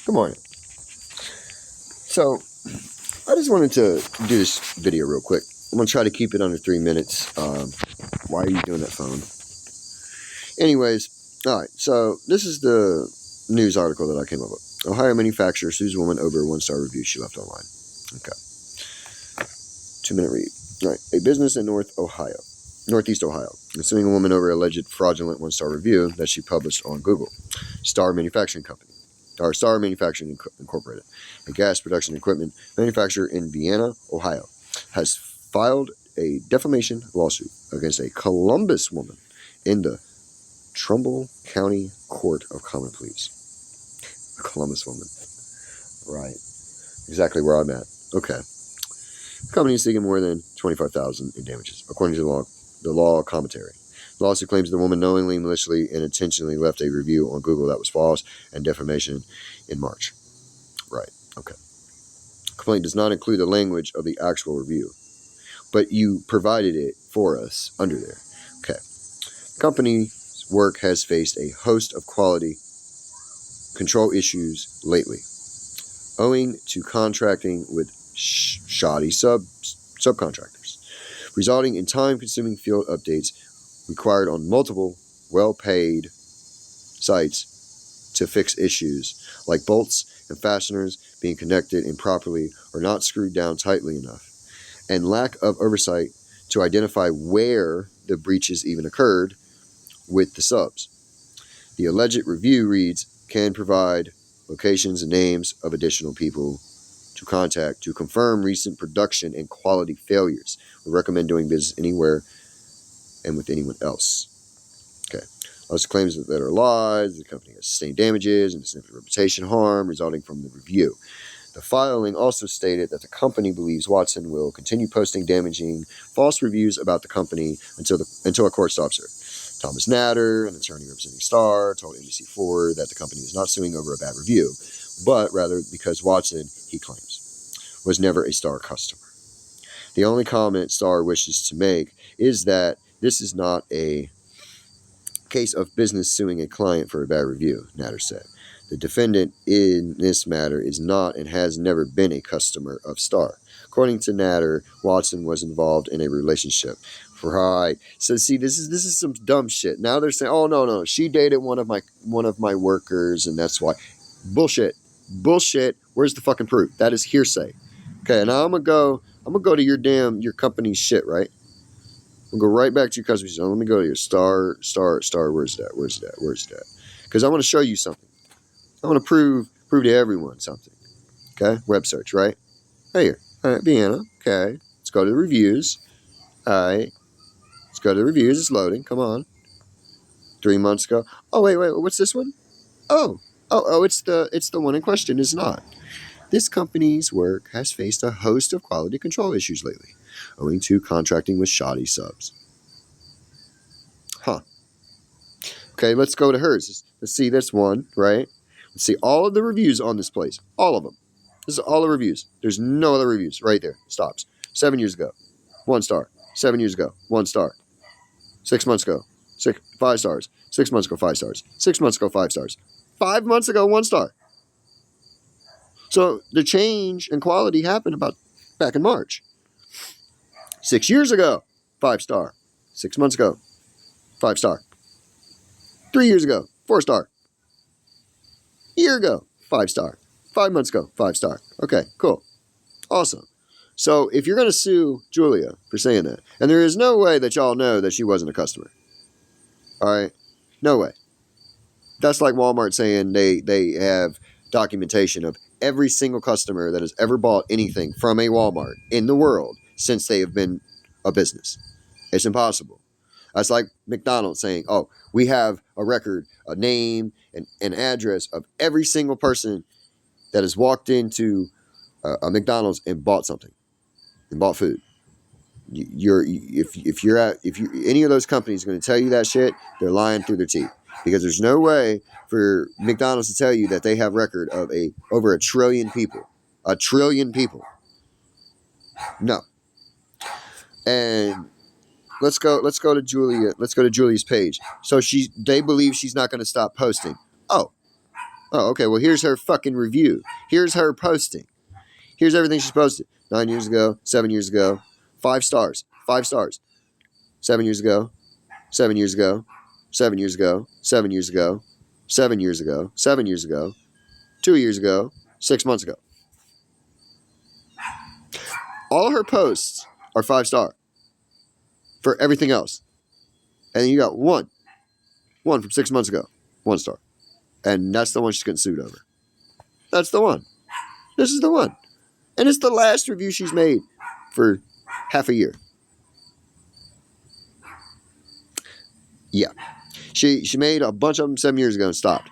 Good morning. So, I just wanted to do this video real quick. I'm going to try to keep it under 3 minutes. Why are you doing that phone? Anyways, alright, so this is the news article that I came up with. Ohio manufacturer sues woman over a 1-star review she left online. Okay. 2-minute read. Alright, a business in Northeast Ohio, is suing a woman over alleged fraudulent 1-star review that she published on Google. Star Manufacturing Incorporated, a gas production equipment manufacturer in Vienna, Ohio, has filed a defamation lawsuit against a Columbus woman in the Trumbull County Court of Common Pleas. A Columbus woman. Right. Exactly where I'm at. Okay. The company is seeking more than $25,000 in damages, according to the law commentary. The lawsuit claims the woman knowingly, maliciously, and intentionally left a review on Google that was false and defamation in March. Right. Okay. The complaint does not include the language of the actual review, but you provided it for us under there. Okay. The company's work has faced a host of quality control issues lately, owing to contracting with shoddy subcontractors, resulting in time-consuming field updates required on multiple well-paid sites to fix issues like bolts and fasteners being connected improperly or not screwed down tightly enough, and lack of oversight to identify where the breaches even occurred with the subs. The alleged review reads, can provide locations and names of additional people to contact to confirm recent production and quality failures. We recommend doing business anywhere and with anyone else. Okay. Those claims that are lies, the company has sustained damages and significant reputation harm resulting from the review. The filing also stated that the company believes Watson will continue posting damaging false reviews about the company until a court stops her. Thomas Natter, an attorney representing Star, told NBC4 that the company is not suing over a bad review, but rather because Watson, he claims, was never a Star customer. The only comment Star wishes to make is that this is not a case of business suing a client for a bad review, Natter said. The defendant in this matter is not and has never been a customer of Star. According to Natter, Watson was involved in a relationship. Right. So see, this is some dumb shit. Now they're saying, "Oh no, she dated one of my workers, and that's why." Bullshit. Where's the fucking proof? That is hearsay. Okay, now I'm gonna go to your company's shit, right? We'll go right back to your customer. So let me go to your Star. Where's that? Because I want to show you something. I want to prove to everyone something. Okay, web search, right? Here, all right, Vienna. Okay, let's go to the reviews. All right, let's go to the reviews. It's loading. Come on. 3 months ago. Oh wait, what's this one? Oh, it's the one in question. It's not. This company's work has faced a host of quality control issues lately, owing to contracting with shoddy subs. Huh. Okay, let's go to hers. Let's see this one, right? Let's see all of the reviews on this place. All of them. This is all the reviews. There's no other reviews. Right there. Stops. 7 years ago. 1 star. 7 years ago. 1 star. 6 months ago. 5 stars. 6 months ago. 5 stars. 6 months ago. 5 stars. 5 months ago. 1 star. So the change in quality happened about back in March. 6 years ago. 5 star. 6 months ago. 5 star. 3 years ago. 4 star. Year ago, 5 star. 5 months ago, 5 star. Okay, cool. Awesome. So if you're going to sue Julia for saying that, and there is no way that y'all know that she wasn't a customer. All right? No way. That's like Walmart saying they have documentation of every single customer that has ever bought anything from a Walmart in the world since they have been a business. It's impossible. That's like McDonald's saying, oh, we have a record, a name, an address of every single person that has walked into a McDonald's and bought something, and bought food. If any of those companies are going to tell you that shit, they're lying through their teeth, because there's no way for McDonald's to tell you that they have record of over 1 trillion people. 1 trillion people. No. And let's go to Julia. Let's go to Julia's page. So they believe she's not going to stop posting. Oh, Oh, okay. Well, here's her fucking review. Here's her posting. Here's everything she's posted. 9 years ago, 7 years ago, 5 stars, 5 stars. 7 years ago, 7 years ago, 7 years ago, 7 years ago, 7 years ago, 7 years ago, 2 years ago, 6 months ago. All her posts are 5-star for everything else. And then you got one from 6 months ago, 1 star. And that's the one she's getting sued over. That's the one. This is the one. And it's the last review she's made for half a year. Yeah. She made a bunch of them 7 years ago and stopped.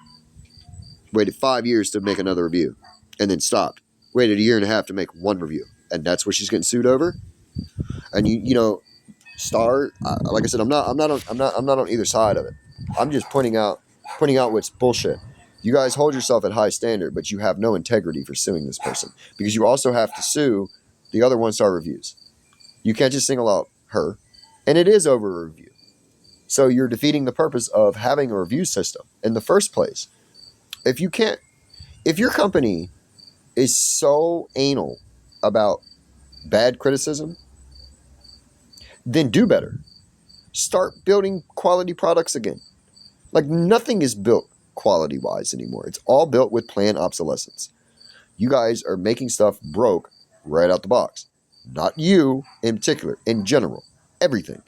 Waited 5 years to make another review. And then stopped. Waited a year and a half to make one review. And that's what she's getting sued over. And you know, Star, like I said, I'm not on either side of it. I'm just pointing out what's bullshit. You guys hold yourself at high standard, but you have no integrity for suing this person because you also have to sue the other 1-star reviews. You can't just single out her, and it is over a review. So you're defeating the purpose of having a review system in the first place. If your company is so anal about bad criticism, then do better. Start building quality products again. Like nothing is built quality-wise anymore. It's all built with planned obsolescence. You guys are making stuff broke right out the box. Not you in particular, in general. Everything.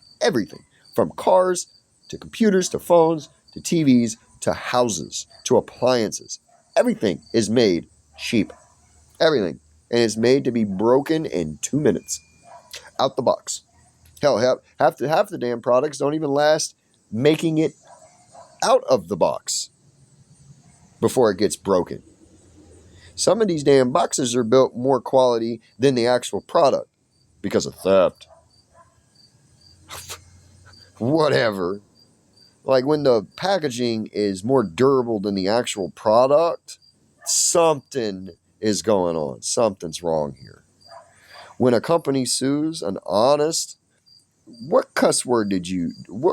From cars to computers to phones to TVs to houses to appliances. Everything is made cheap. Everything. And it's made to be broken in 2 minutes. Out the box. Hell, half the damn products don't even last making it out of the box before it gets broken. Some of these damn boxes are built more quality than the actual product because of theft. Whatever. Like when the packaging is more durable than the actual product, something is going on. Something's wrong here. When a company sues an honest, what cuss word did you, where?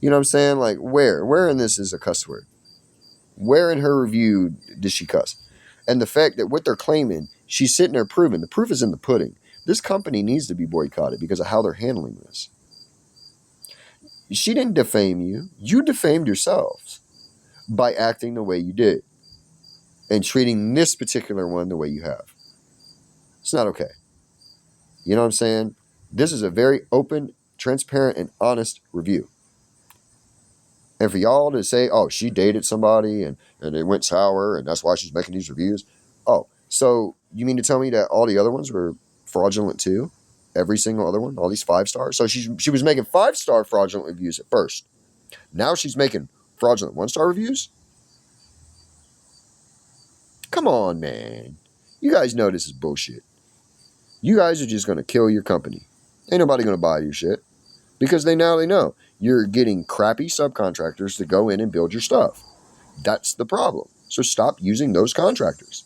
You know what I'm saying? Like where in this is a cuss word? Where in her review did she cuss? And the fact that what they're claiming, she's sitting there proving, the proof is in the pudding. This company needs to be boycotted because of how they're handling this. She didn't defame you. You defamed yourselves by acting the way you did and treating this particular one the way you have. It's not okay. You know what I'm saying? This is a very open, transparent, and honest review. And for y'all to say, oh, she dated somebody and it went sour and that's why she's making these reviews. Oh, so you mean to tell me that all the other ones were fraudulent too? Every single other one? All these 5 stars? So she was making 5-star fraudulent reviews at first. Now she's making fraudulent 1-star reviews? Come on, man. You guys know this is bullshit. You guys are just going to kill your company. Ain't nobody going to buy your shit. Because they know you're getting crappy subcontractors to go in and build your stuff. That's the problem. So stop using those contractors.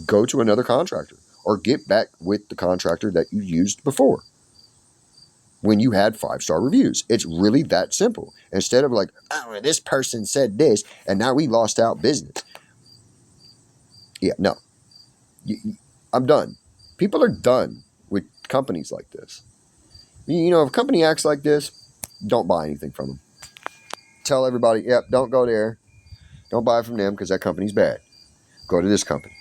Go to another contractor or get back with the contractor that you used before when you had 5-star reviews. It's really that simple. Instead of like, oh, this person said this and now we lost out business. Yeah, no. I'm done. People are done with companies like this. You know, if a company acts like this, don't buy anything from them. Tell everybody, yep, don't go there. Don't buy from them because that company's bad. Go to this company.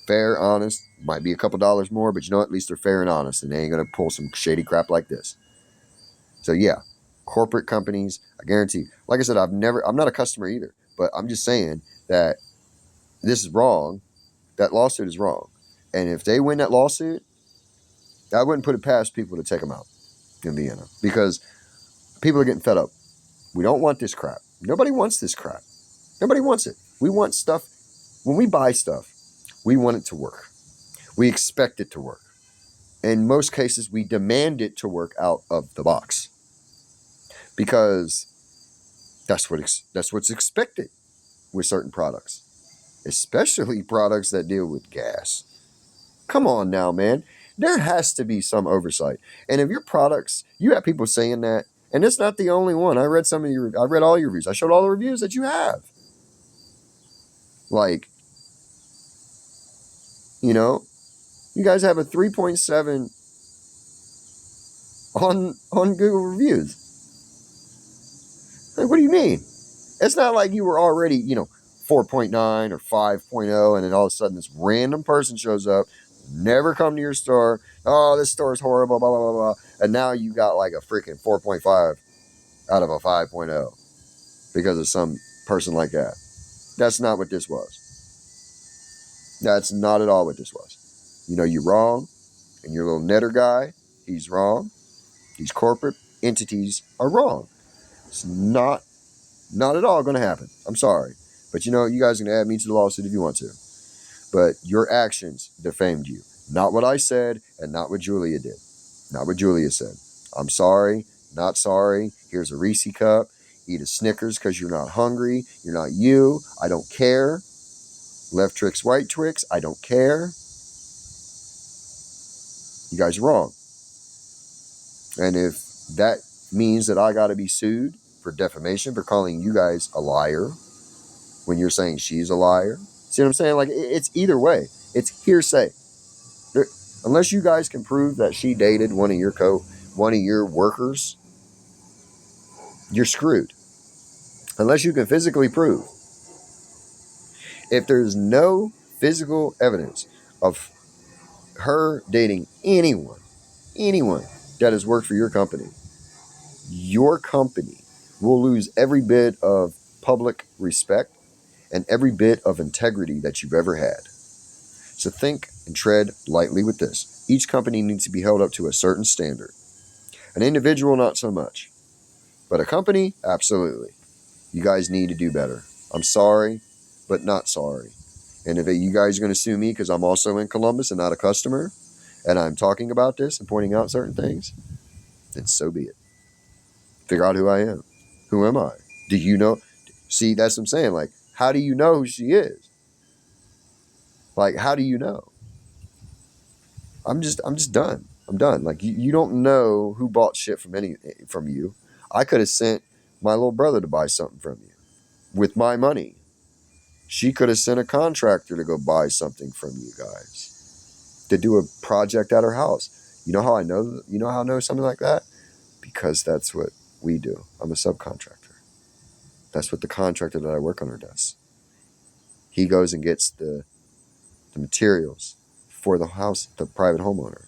Fair, honest, might be a couple dollars more, but you know, at least they're fair and honest and they ain't going to pull some shady crap like this. So yeah, corporate companies, I guarantee. Like I said, I'm not a customer either, but I'm just saying that this is wrong. That lawsuit is wrong. And if they win that lawsuit, I wouldn't put it past people to take them out in Vienna because people are getting fed up. We don't want this crap. Nobody wants this crap. Nobody wants it. We want stuff. When we buy stuff, we want it to work. We expect it to work. In most cases, we demand it to work out of the box because that's what's expected with certain products, especially products that deal with gas. Come on now, man. There has to be some oversight. And if your products, you have people saying that, And it's not the only one. I read all your reviews. I showed all the reviews that you have. Like, you know, you guys have a 3.7 on Google reviews. Like, what do you mean? It's not like you were already, 4.9 or 5.0, and then all of a sudden this random person shows up, never come to your store. Oh, this store is horrible, blah, blah, blah, blah. And now you got like a freaking 4.5 out of a 5.0 because of some person like that. That's not what this was. That's not at all what this was. You're wrong, and your little netter guy, he's wrong. These corporate entities are wrong. It's not at all going to happen. I'm sorry. But you guys can add me to the lawsuit if you want to. But your actions defamed you. Not what I said, and not what Julia did. Not what Julia said. I'm sorry, not sorry. Here's a Reese cup. Eat a Snickers because you're not hungry. You're not you. I don't care. Left Tricks, right Tricks. I don't care. You guys are wrong. And if that means that I got to be sued for defamation for calling you guys a liar when you're saying she's a liar, see what I'm saying? Like, it's either way. It's hearsay. Unless you guys can prove that she dated one of your workers, you're screwed. Unless you can physically prove. If there's no physical evidence of her dating anyone that has worked for your company will lose every bit of public respect and every bit of integrity that you've ever had. So think and tread lightly with this. Each company needs to be held up to a certain standard. An individual, not so much. But a company, absolutely. You guys need to do better. I'm sorry, but not sorry. And if you guys are going to sue me because I'm also in Columbus and not a customer, and I'm talking about this and pointing out certain things, then so be it. Figure out who I am. Who am I? Do you know? See, that's what I'm saying. Like, how do you know who she is? Like, how do you know? I'm just done. I'm done. Like, you don't know who bought shit from you. I could have sent my little brother to buy something from you with my money. She could have sent a contractor to go buy something from you guys to do a project at her house. You know how I know? You know how I know something like that? Because that's what we do. I'm a subcontractor. That's what the contractor that I work under does. He goes and gets the materials for the house, the private homeowner.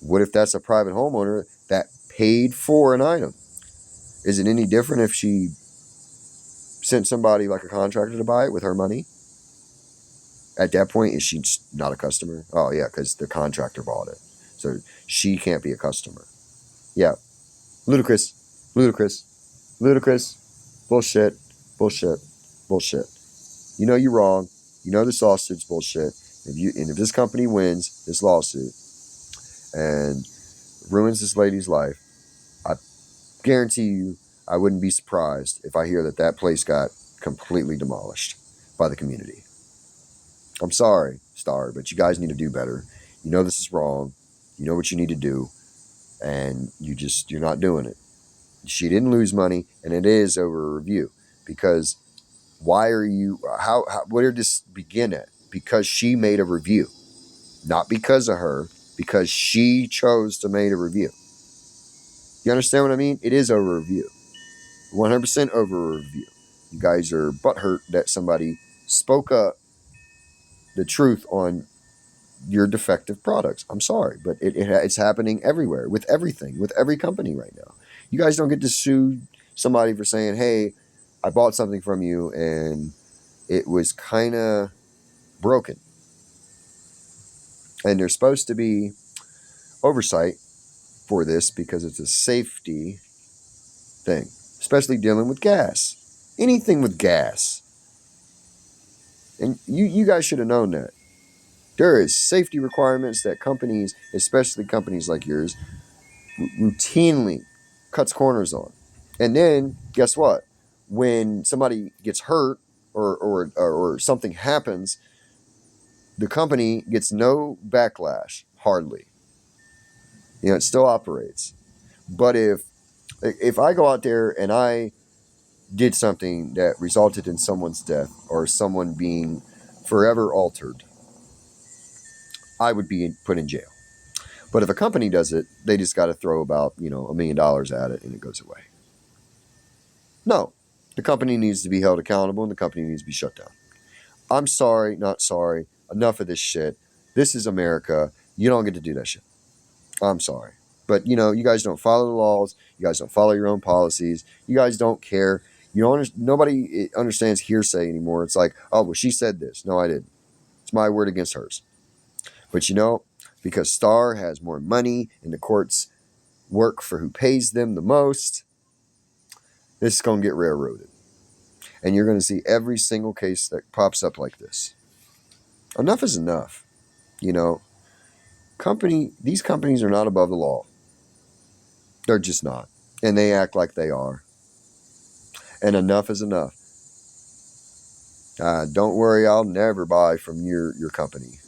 What if that's a private homeowner that paid for an item? Is it any different if she sent somebody like a contractor to buy it with her money? At that point, is she just not a customer? Oh, yeah, because the contractor bought it. So she can't be a customer. Yeah. Ludicrous. Bullshit. You know you're wrong. You know this lawsuit's bullshit. If this company wins this lawsuit and ruins this lady's life, I guarantee you I wouldn't be surprised if I hear that place got completely demolished by the community. I'm sorry, Star, but you guys need to do better. You know this is wrong. You know what you need to do, and you're not doing it. She didn't lose money, and it is over a review. Because where did this begin at? Because she made a review. Not because of her, because she chose to make a review. You understand what I mean? It is over a review. 100% over a review. You guys are butthurt that somebody spoke up the truth on your defective products. I'm sorry, but it's happening everywhere with everything, with every company right now. You guys don't get to sue somebody for saying, hey, I bought something from you and it was kind of broken. And there's supposed to be oversight for this because it's a safety thing, especially dealing with gas. Anything with gas. And you guys should have known that. There is safety requirements that companies, especially companies like yours, routinely cuts corners on. And then, guess what? When somebody gets hurt or something happens, the company gets no backlash, hardly. It still operates. But if If I go out there and I did something that resulted in someone's death or someone being forever altered, I would be put in jail. But if a company does it, they just got to throw about, $1 million at it and it goes away. No, the company needs to be held accountable and the company needs to be shut down. I'm sorry, not sorry. Enough of this shit. This is America. You don't get to do that shit. I'm sorry. But, you guys don't follow the laws. You guys don't follow your own policies. You guys don't care. Nobody understands hearsay anymore. It's like, oh, well, she said this. No, I didn't. It's my word against hers. But, because Starr has more money and the courts work for who pays them the most, this is going to get railroaded. And you're going to see every single case that pops up like this. Enough is enough. These companies are not above the law. They're just not. And they act like they are. And enough is enough. Don't worry, I'll never buy from your company.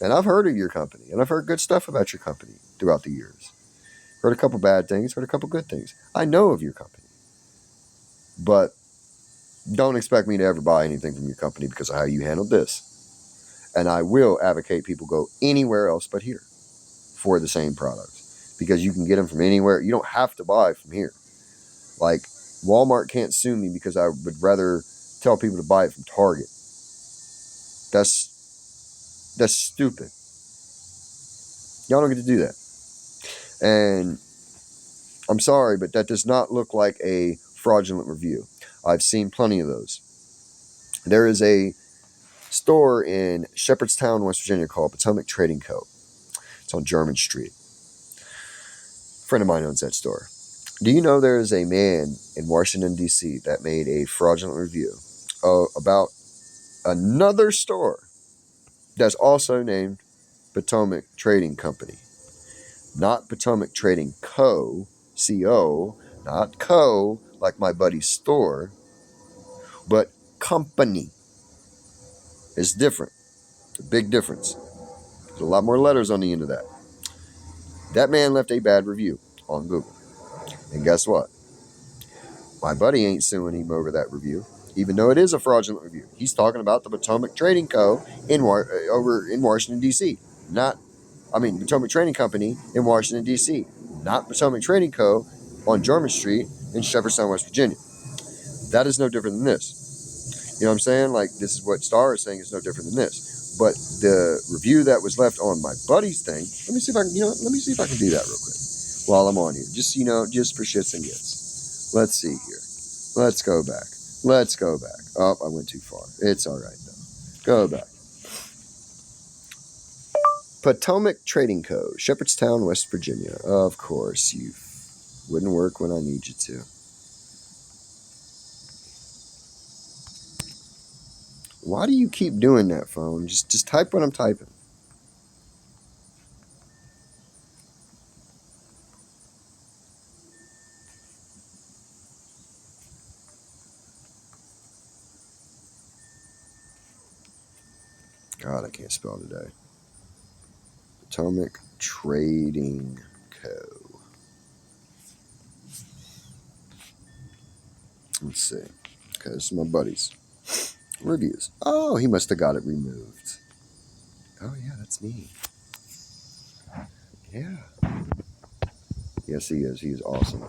And I've heard of your company. And I've heard good stuff about your company throughout the years. Heard a couple bad things, heard a couple good things. I know of your company. But don't expect me to ever buy anything from your company because of how you handled this. And I will advocate people go anywhere else but here for the same products. Because you can get them from anywhere. You don't have to buy from here. Like, Walmart can't sue me because I would rather tell people to buy it from Target. That's stupid. Y'all don't get to do that. And I'm sorry, but that does not look like a fraudulent review. I've seen plenty of those. There is a store in Shepherdstown, West Virginia called Potomac Trading Co. It's on German Street. A friend of mine owns that store. Do you know there is a man in Washington, D.C. that made a fraudulent review about another store that's also named Potomac Trading Company? Not Potomac Trading Co., C-O, not Co., like my buddy's store, but company. It's different. It's a big difference. There's a lot more letters on the end of that. That man left a bad review on Google. And guess what? My buddy ain't suing him over that review, even though it is a fraudulent review. He's talking about the Potomac Trading Co. over in Washington, D.C. Potomac Trading Company in Washington, D.C. Not Potomac Trading Co. on German Street in Shepherdstown, West Virginia. That is no different than this. You know what I'm saying? Like, this is what Starr is saying is no different than this. But the review that was left on my buddy's thing, let me see if I can do that real quick while I'm on here. Just, just for shits and gigs. Let's see here. Let's go back. Oh, I went too far. It's all right, though. Go back. Potomac Trading Co., Shepherdstown, West Virginia. Of course, you wouldn't work when I need you to. Why do you keep doing that, phone? Just type what I'm typing. God, I can't spell today. Potomac Trading Co. Let's see. Okay, this is my buddy's reviews. Oh, he must have got it removed. Oh, yeah, that's me. Yeah. Yes, he is. He is awesome.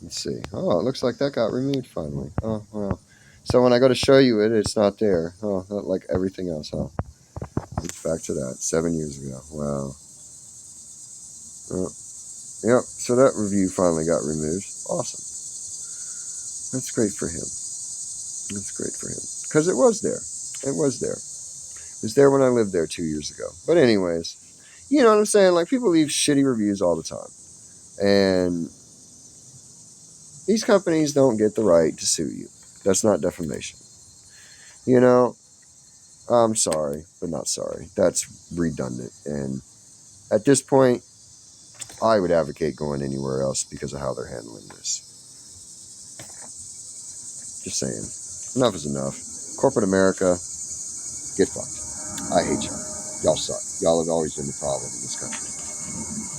Let's see. Oh, it looks like that got removed finally. Oh, well. So when I go to show you it, it's not there. Oh, not like everything else, huh? It's back to that. 7 years ago. Wow. Oh, yep. So that review finally got removed. Awesome. That's great for him. Because it was there. It was there. It was there when I lived there 2 years ago. But anyways, you know what I'm saying? Like, people leave shitty reviews all the time. And these companies don't get the right to sue you. That's not defamation. I'm sorry, but not sorry. That's redundant. And at this point, I would advocate going anywhere else because of how they're handling this. Just saying. Enough is enough. Corporate America, get fucked. I hate y'all. Y'all suck. Y'all have always been the problem in this country.